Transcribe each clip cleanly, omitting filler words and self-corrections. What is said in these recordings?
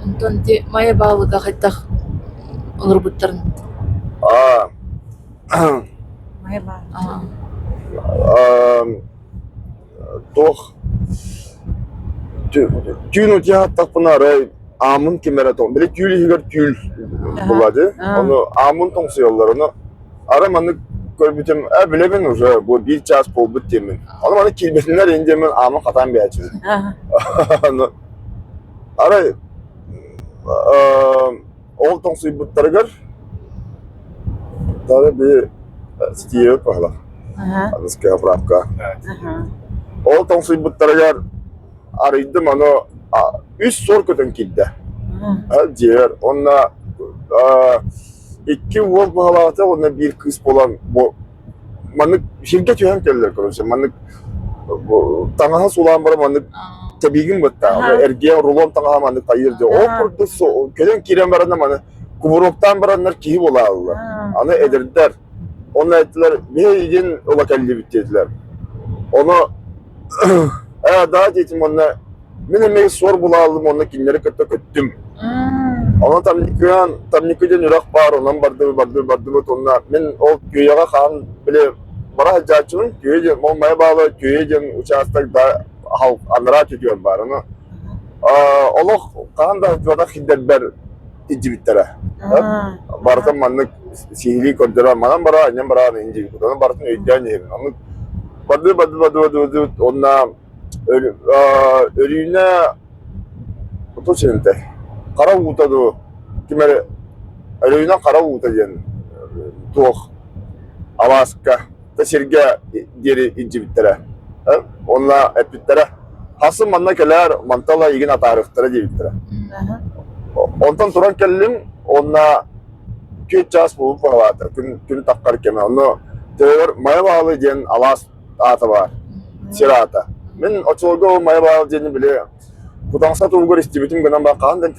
Онтон ти мая баалыга хайтах ылырбыттарын. А, Май бар. тох түйін өте хаттақ бұна рай амын кемері тоң. Біле түйілі хигер түйіл болады. Оны амын тоң сыялар. Оны ара маны көрбітем, білебен уже bu bir час пол бұт демен. Оны маны келбетінлер ендемен амын қатан бәчін. Ара ол тоң сый бұттарығыр дары bir стиев пахла. Аныская правка. Ол тоң сый бұттарығыр арайдым аны үш сор көтін келді. Дер, онна iki vol bağlata ona bir kız olan bu manık şirket yöntem geldiler korunca manık tanaha sulan bara manık tabiğin batta ergeğe rolon tanaha manık kayırdı o kurdu gelen kiren baranda manık kuburuktan baranlar kihi bola aldılar ana edirdiler onlar ettiler bir yedin ola kelli bitirdiler onu daha dedim ona benim sor bola aldım ona kinleri kötüm Ona tamnikudan urak var, ondan bardı tonla. Men o köye kan bile bara hacacının köye olmaya bağlı köye uçakta da halk anrat ediyor var onu. Allah kan da joda hiddet İcibitlere. Barda manlık sihirli kontrol manan bara annem bara inci. Ona barda ödyan yerin. Onu bardı ona ölüne otoçente. Kara utadı. Kimere ölüne kara utadı. Tuğ. Alaska. Taşırga deri İcibitlere. Onunla epitlere. Hasım manna keler mantala ilgin atarıktıra diyebitlere. Ondan turan kellim onunla köy ças bulup bağladı. Gün takkar keme. Onu tövür maya bağlı diyen alas atı var. Sirata. Men açılga o maya bağlı diyeni bile Kutansa tuğgur istibitim gınan bakandan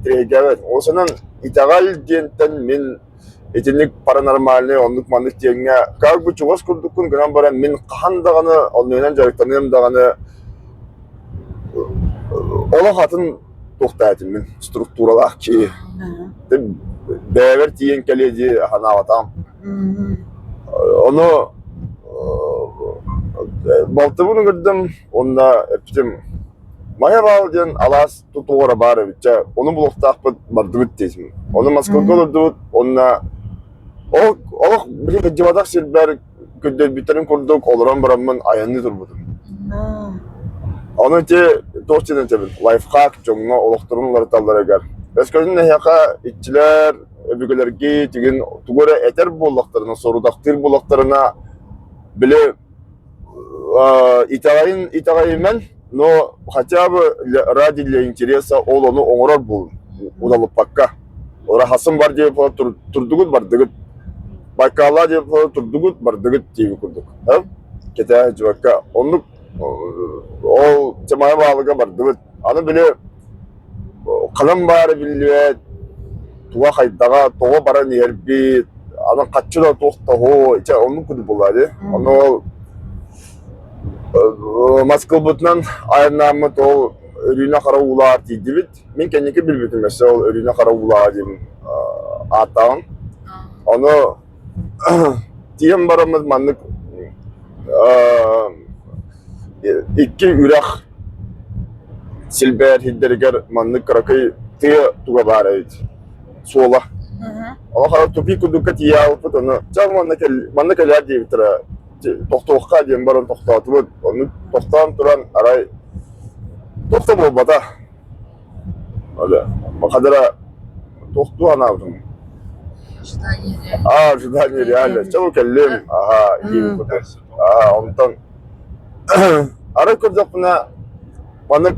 tregevet. O senin itagal diyenten min etinlik paranormalne onluk manlık diyenge kar bu çuvas kurdukun gınan bara min kahan dağını olmayan jarıktanıyım dağını ola hatın tohtayatım min strukturalak ki değer diyen keleci hanawatam. Onu baltımını gördüm onunla öptüm. Maya bağlı diyen alas tutuğura bari bitçe, onu buluktak bardı bitteysim. Onu Moskva'da olurdu, onunla o bir civadak silber gündür biterin kurduk, oluran buramın ayağını durbudum. Onu ite dostçeden tebin, lifehack çoğuna olukturumları tallara gel. Esközün nehiyaka iççiler, öbürgelergi, tügün tuğura eter bulaklarına, sorudaktır bulaklarına bile itağayın men, но хотя бы ради для интереса ол оны оңорор бул удалып пакка ора хасым бар деп турдугут бардыгыт байкала деп турдугут бардыгыт деп курдук кете жыбакка ондук ол чамая баалыга бардыгыт аны биле калам баары билбет туга хайдага того бара нерби аны каччыда токтого иче ондук куду булады аны ол Moskva'dan ayarlanma o ölüne kara ular diydi. Ben kendimi bilmedim mesela o ölüne kara ular diyeyim atağım. Onu diyem baramız manlık iki ürek silber hidderger manlık karakay diye tuğa baraydı. Sola. Ama kadar topi kuduk diye alıp onu. Çal manlık eler diye bitir. Tohtoğukka diyen barın tohtatılıp, onu tohtan duran aray tohta bolbada. Öyle. Bakadara tohtu anavdım. Şuradan yeri yani. Çabuk ellim. İyi bir kutu. Ondan aray kurduk buna bana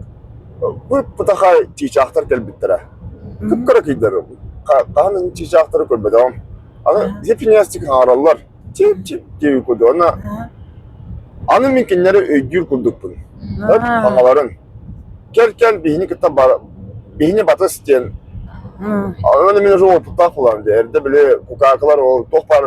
bu pıtaka çiçaktar kelbittire. Kıpkara kıydılarım. Kahanın çiçaktarı körbedem. Ama hepini yastık ağrarlar. Çip gibi kurdu ona. Anı mümkünleri ödür kurduk bunu. Hep kamaların. Gel beyni batı isteyen. Anı minajı o putak falan diye. Erde bile kukaklar o tohpar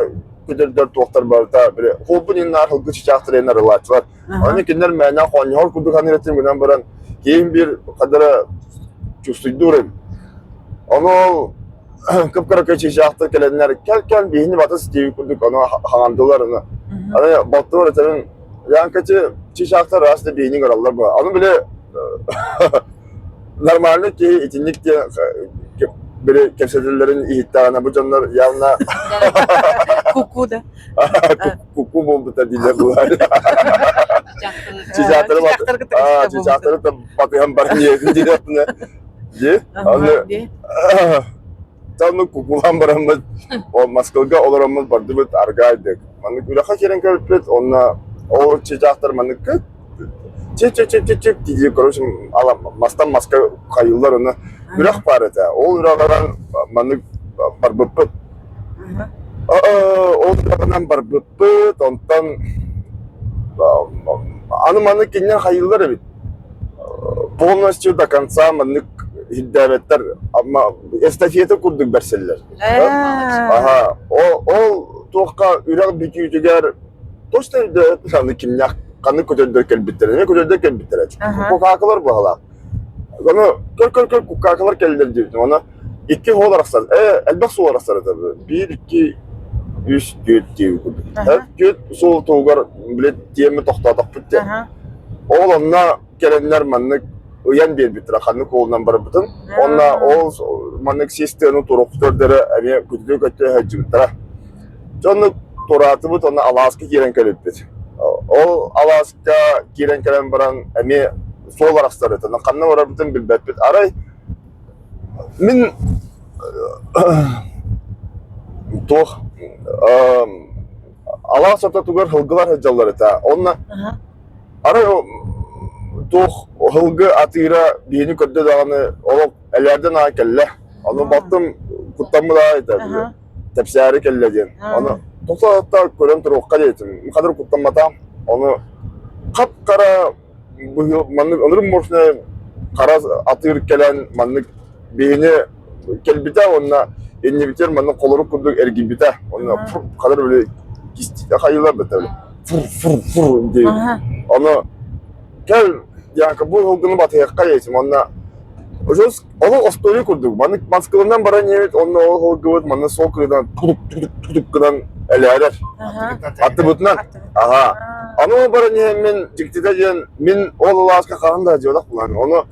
küdür tohtar var da bile. Hopun inler hılgı çiçaktır enler ılaçlar. Anı mümkünler meyna konyol kurduk hani retim günden baran. Keyin bir kadara çustuydurum. Onu kıpkara kaçışaktır gelenler kelken bihini batı Steve kurduk onu hanımdılar onu. Hani battı var senin yan kaçı çişakta rastı bihini kararlar bu. Onu bile normalde ki itinlik diye böyle kevsedilerin ihtiyalarına bu canlar yanına Kuku da. kuku buldu da diller bu. Çiçakları. Çiçakları da batıyan barın yedim diye yaptığını. Diye. Onu tanrı kukulan barımız o maskılga olarımız vardı bu argaydık. Manık ülaka keren körpet onunla o çiçaklar manık çip diye konuşum alam mastan maska kayıllar onu ülak parete. O ülakadan manık barbıpıt. O ülakadan barbıpıt ondan anı manık kinyen kayıllar evet. Полностью до конца manık hiddavetler ama estafiyete kurduk berseller. Aha, o tohka ülak bükücüger toşta da sanı kimyak kanı kötüdür kelbitler. Ne kötüdür kelbitler. Kokaklar bu hala. Onu kör kokaklar keldiler diyor. Ona iki hol araslar. Elbette su araslar tabii. 1 2 3 4 diyor. Hep sol toğgar bilet diyemi toxtadak bitti. Oğlanla gelenler manlık uyan bir bitir. Kanı kolundan barı bitin. Onunla o manlık sistemi turukturları emi kötü hacı bitir. Sonra turatı bit onunla Alaska giren kelip bit. O Alaska giren kelem baran emi sol arasları bitin. Kanı var bitin bilbet bit. Aray min toh Alaska'da tugar hılgılar hacalları ta. Onunla aray o toh hılgı atıyla biyini kötü dağını olup ellerden ağa kelle. Onu baktım kuttamı daha yeter. Tepsiyari kelle diyen. Onu toksa hatta körüm turukka diyetim. Ne kadar kuttamata onu kapkara manlık alırım boşuna kara atıyır kelen manlık biyini kelbite onunla enli biter manlık kolunu kurduk ergibite. Onunla kadar böyle gizli hayırlar da tabi. Fır diye. Onu gel yani bu hılgını batıyakka yetim onunla onu ostoli kurduk. Manlık maskılından baran yemet onunla o hılgıvıt manlık sol kırıdan tutup kıdan eleğler. Attı bütünden. Aha. Onu baran yemin ciktide diyen min oğlu Alaska kalan da diyorlar kullanır. Onu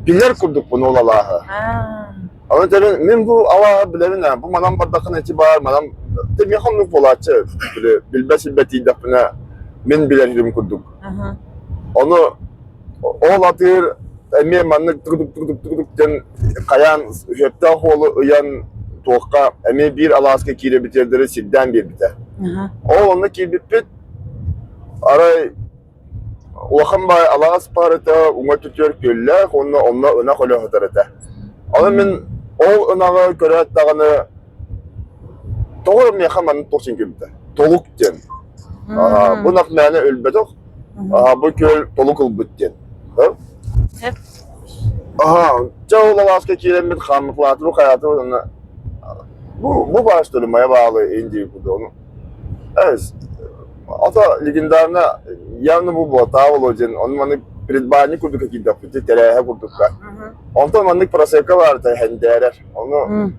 piller kurduk bunu oğlu Allah'a. Ama tabii min bu Allah'a bilerin ya. Bu manam bardakın eti bağır manam. Tabii yakınlık polatçı. Bilbes ilbeti dapına min bilerim kurduk. Onu oğul atır emiye manlık tıkıdık den kayan hepta oğlu uyan toğka emiye bir Alaska kire bitirdirir sidden bir biter. Oğul onunla ki bit aray Uakın bay Alaska parata unga tutuyor kölle onunla öne kolü hatarata. Ama min oğul önağı köre dağını doğru mu yakamanın toğsun kömte. Toluk den. Bu nakmane ölbedik. Bu köl toluk ılbıt den. Çoğul Alaska kiremit xamlıklatır o hayatı onunla. Bu başlarımaya bağlı indi bu da onu. Evet. Ata legendarına yanı bu tavul hocan onun manık Pridbani kurduk ki dapıtı terehe kurduk ka. Ondan manık praseka var ta henderer. Onu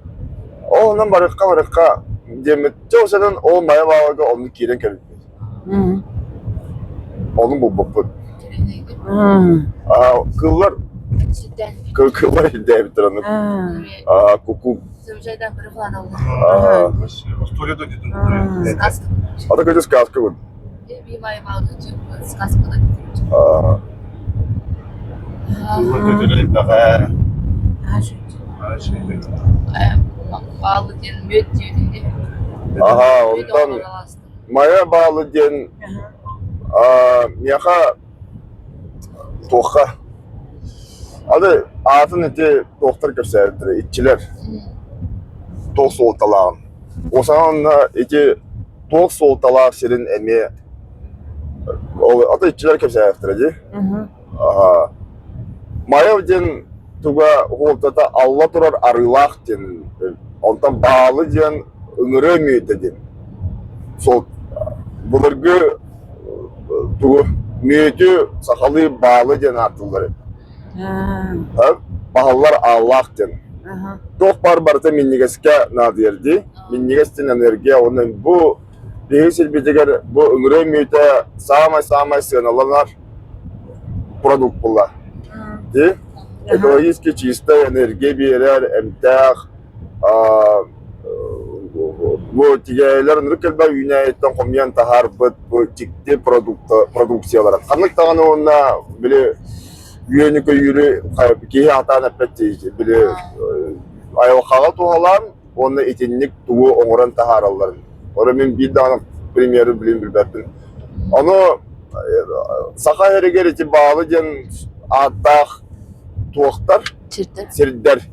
ondan barıkka demet çoğusunun olmaya bağlı onu kiren kelip. Onun bu. Kıllar kıllar devdir onu. Kuku. Sürücüden biri falan oldu. История дойдет. Сказка. Ata kötü сказка bu. Bir bay bağlı сказкада. Bağlı diyen müet diyor. Aha ondan maya bağlı diyen yaka tohka. Adı atın eti doktor gösterdir, itçiler. Toh soğutalağın. O zaman da eti toh soğutalağın senin emi adı itçiler gösterdir. Aha. Maya diyen tuga holtata Allah turar arılaq diyen. Ondan bağlı diyen ıngırı müyete diyen. Sol bulurgu tugu müyeti sakalı bağlı diyen atılları. Bahallar Allah'tın. Aha. Çok barbarta minnigeske nadirdi. Minnigestin enerjiya onun bu değişir bir diğer bu ömrü müte sağmay sığınalanlar produkt bunlar. Di? Ekolojiski çista enerji bir yerer emtah bu tigeler nürkelba United'den komyan taharbıt bu ciddi produksiyalar. Kanlık tağını onunla bile yönü yürü ki hata nepeti bile ayakağa tuhalan onu etinlik tuğu onuran taharalların. Onun bir tane primeri bilbettin. Onu saka herger için bağlı gen atak tuğaktar Çirde. sirder.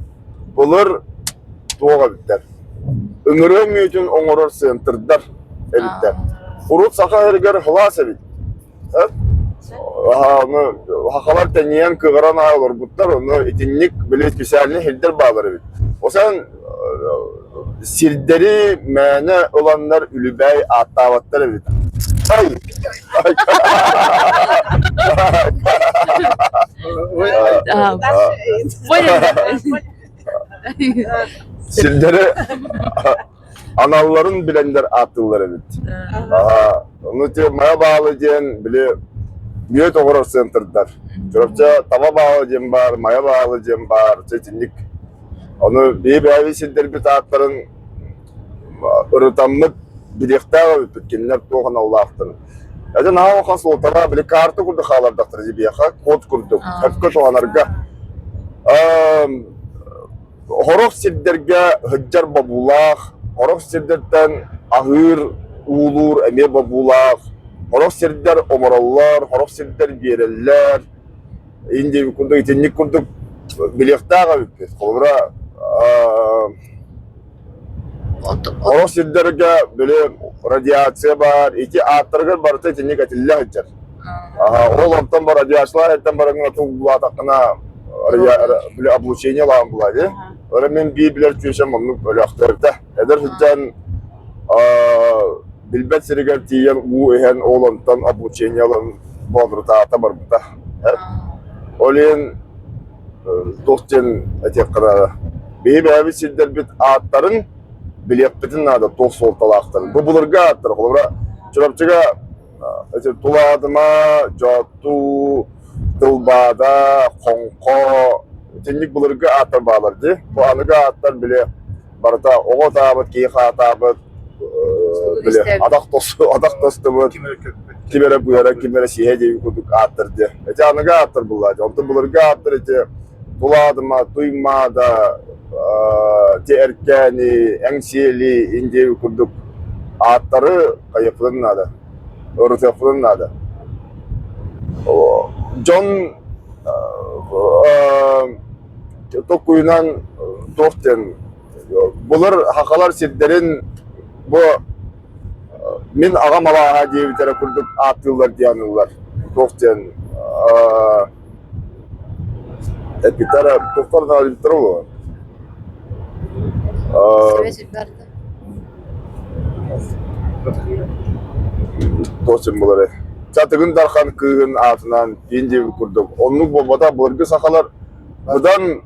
Bulur tuğağa biter. Ömrü müytün onurar sığıntırlar elitler. Urut saka herger hılas edin. Onu hakalar teniyen kıvıran ağlar butlar onu etinlik bilet güzelliğini hildir bağlar edin. O sen sirderi mene olanlar ülübey atavatlar edin. Ay! Sirderi analların bilenler atıllar edin. Onu maya bağlayacağın bile büyük oğrar sığıntırdılar. Çorapça tava bağlayacağım var, maya bağlayacağım var, çetinlik. Onu bir evi sirderi bir taatların ırıtanlık bilekte öpütkenler toğun Allah'tır. Yani naha okan soltara bile kartı kurdu xalardaktır bir yaka, kod kurduk. Hepke toğanarga. Horok sirderge hıccar babulaq, horok sirderden ahır, uğulur, eme babulaq, horok sirder omorallar, horok sirder biyereller, indi kurduk, itinlik kurduk, bilekte öpüt. Kolura horok sirderge böyle radyasiya var, iki atırgır barıta itinlik atilla hıccar. Oğlantan var radyasiyalar, etten barangına tuğulu atakına böyle облучение lan bulaydı. Öyle men bir bilir çöşem onu öyle aktardı. Eder hıccan bilbet seriger tiyen u ehen oğlantan облучение lan bodru taata var burada. Olen dostçen etekra. Bir abi sidder bit atların bilekpetin nada toz soltalaqtır. Bu bulurga attır. Kolura çorapçıga tuladıma jatu Tılbada, Konko, tinlik bulurga atar bağlardı. Bu anıga atar bile barata oğu tabıt, kiyika tabıt, bile adak tostu bu. Kimere buyara, kimere sihe deyi kuduk atırdı. Ece anıga atar bulardı. Onu bulurga atar ece tuladıma, duymada, erkeni, ensiyeli, inceyi kuduk atarı kayıflının adı. Örtüflının adı. John Tokuyunan Dorten bular hakalar sirderin bu min ağam alaha diye bir tane kurduk atıyorlar diyanırlar. Dorten bir tane doktorlar bir tane olur. Dorten buları. Çatıgın darkan kığın altından ince kurduk. Onluk babada bölge sakalar budan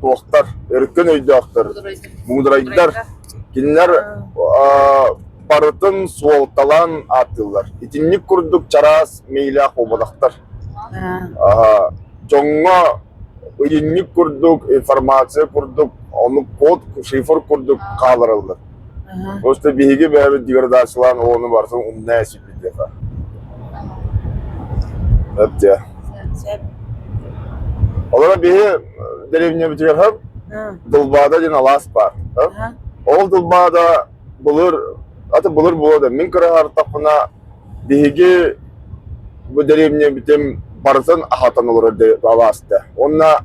tohtar, erken öydü aktar, muğdıraydılar. Kinler parıtın sualtalan atıyorlar. İtinlik kurduk çaras meylak obadaktar. Çoğuna ıyınlık kurduk, informasiya kurduk, onu kod, şifre kurduk, kaldırıldı. Osta bihigi böyle degradasyon onu varsa onu nasip bir defa. Evet ya. Olara bir derevine bitiyor hem Dılbada din alas var. Ol Dılbada bulur, atı bulur da min kere har tapına bihigi bu derevine bitim barsan ahatan olur de alasta. Onna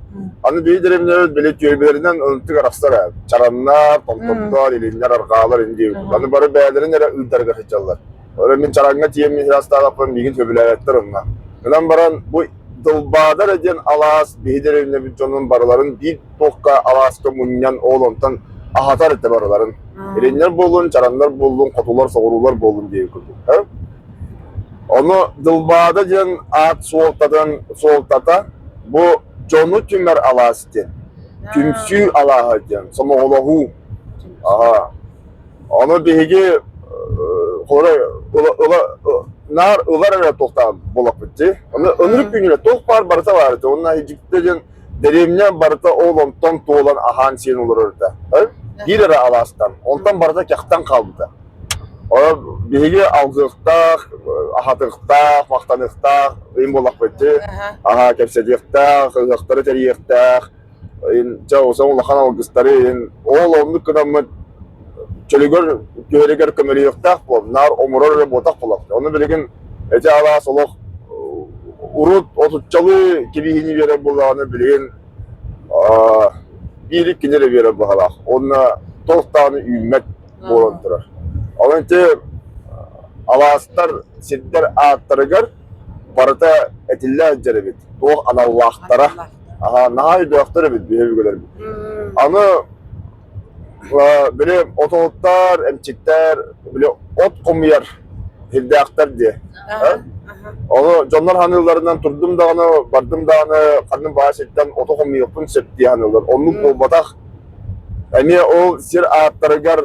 anı bir derevine böyle tüyelerinden öntük araslara çaranlar, tomtomlar, ilinler, arkalar indi. Anı barı beylerin nere ülterge hıcallar. Öyle min çaranga tiyemi hirasta kapın bilgin töbülayetler onunla. Neden baran bu Dılbada reden alas bihiderine bütçonun barıların bir tohka alaska munyan oğluntan ahatar etti barıların. Elinler bolun, çaranlar bolun, kotular, soğurular bolun diye kurduk. Onu Dılbada reden at soğuktata bu Jonu tümer alastin. Tümsü alahadyan. Sama olahu. Aha. Onu bihigi nar ılar tohta bolak bitti. Onu ömrük günüyle toh var barıta vardı. Onunla hiciklerin derimden barıta oğlum ton toğulan ahan sen olur orada. Bir ara alastan. Ondan barıta kaktan kaldı. O bihigi algıqtaq, ahatıqtaq, maqtanıqtaq, ıyım bolak bitti. Aha kepsediqtaq, ıqtırı teriqtaq. Çoğusan ulaqan algıstları. Oğlumluk kıdamı çölügör göğeriger kömeli yoktaq bu. Nar omurur ve botak bulaq. Onu bilgin ete ala soluk urut otutçalı kibihini vere bulağını bilgin birlik kinere vere bulaq. Onunla tohtağını ümmet boğlantırar. Ama ente alastar sidder ağıttırıgar barıta etilla cerebit. Toğ anallahtara. Aha nahay doğahtara bit bihevigeler bit. Anı böyle ototlar, emçikler, böyle ot komuyar, hildaktar diye. Onu Canlar hanılarından turdum da onu, bardım da onu, karnım bağışıktan oto komuyopun septi hanılar. Onun o batak, yani o sir ağıttırıgar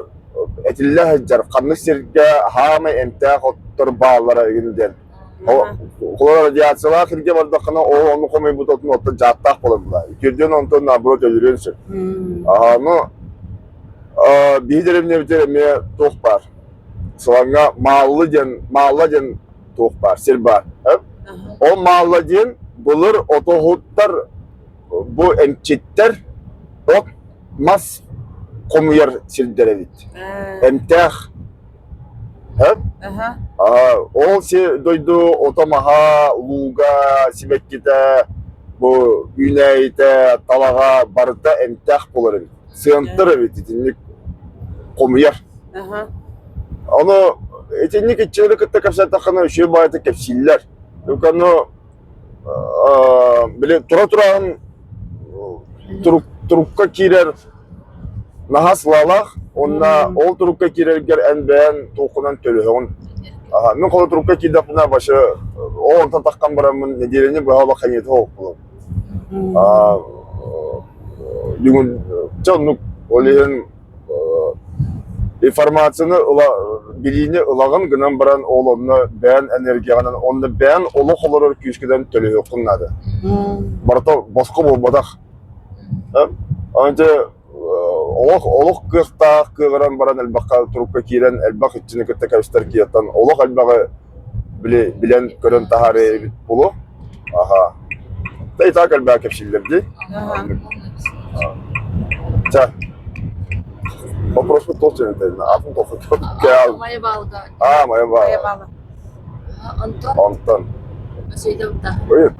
etille heccar, kanlı sirge hama emtiyak ottur bağlara günden. Okullar radyasyolar kirge bardakına o onu komuyu bu totun otta jattak bolanlar. İkirden ondan nabrot ölürünsün. Aha no. Bir nevteremeye toh var. Sonra mağlacan toh var, sir var. O mağlacan bulur otohutlar bu emçitler ot mas komuyar sirderevit. Emtah. O şey doydu otomaha, luga, simekkite, bu güneyte, talaga, barıta emtah bulur. Sığıntır etinlik komuyar. Onu etinlik içeri kıtta kapsa takını şu bayatı kapsiller. Yok onu bile turağın turukka kirer nahas lalak. Onna ol turukka kirerger en beğen tokunan tölühün. Aha, men kolu turukka kirde buna başı o orta takkan baramın nedirini bu hava kanyeti hokulu. Yungun canlık olihin informasyonu bilini ılağın gınan baran oğlumna beğen enerjiyanın onda beğen oluk olur küsküden tölühü kunnadı. Barata baskı bolmadak. Önce oluk kıhtaq kıgıran baran elbaqqa turukka kiren elbaq içini kıtta kaviştar kiyatan oluk elbaqı bilen körün tahari bulu. Aha. Tayta elbaq kepşillerdi. Çak. Вопрос вот тот же, а он только Моя балга. моя Kaya bağlı. Антон. Антон. Şeyde burada. Buyur.